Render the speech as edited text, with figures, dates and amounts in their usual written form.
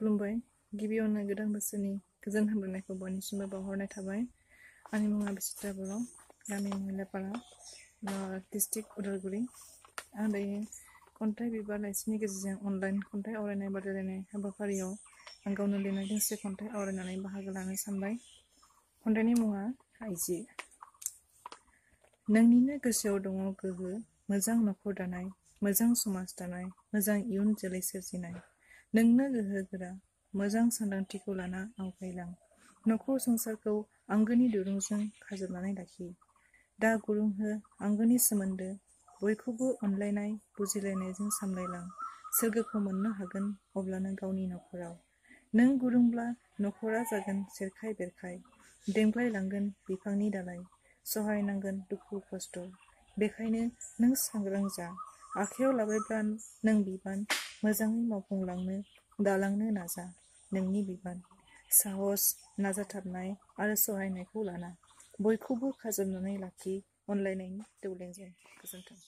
खुलुमबाय गिबियावनो गोदान बोसोरनि गोजोन हामलायनायखौ बयनिसिमबो बावहरनाय थाबाय। आंनि मुङा बिचित्रा बर', गामि महिलापारा, डिस्ट्रिक्ट उदालगुरि। आं दायो खन्थाइ बिबार लाइसिनि गेजेरजों अनलाइन खन्थाइ आवरायनाय बादायलायनाय हाबाफारियाव आं गावनो लिरनाय दोंसे खन्थाइ आवरायनानै बाहागो लानो सानबाय। खन्थाइनि मुङा आइजो। नोंनिनो गोसोआव दङ गोहो, मोजां नखर दानाय, मोजां समाज दानाय, मोजां इयुन जोलै सोरजिनाय। नोंनो गोहो गोरा, मोजां सानदांथिखौ लाना आवगायलां। नखर संसारखौ आंगोनि दुरुंजों खाजोबनानै लाखि। दा गुरुं हो आंगोनि सोमोन्दो, बयखौबो अनलायनाय बुजिलायनायजों सामलायलां। सोरगोखौ मोननो हागोन अब्लानो गावनि नखराव। नों गुरुंब्ला नखरा जागोन सेरखाय बेरखाय, देमग्लायलांगोन बिफांनि दालाय। सहायनांगोन दुखु खस्थ', बेखायनो नों सांग्रां जा। आखायाव लाबायब्ला नों बिबान, मोजाङै मावफुंलांनो दालांनो नाजा। नोंनि बिबान, साहस, नाजाथाबनाय आरो सहायनायखौ लाना बयखौबो खाजोबनानै लाखि अनलायनायनि दौलेंजों। गोजोन्थों।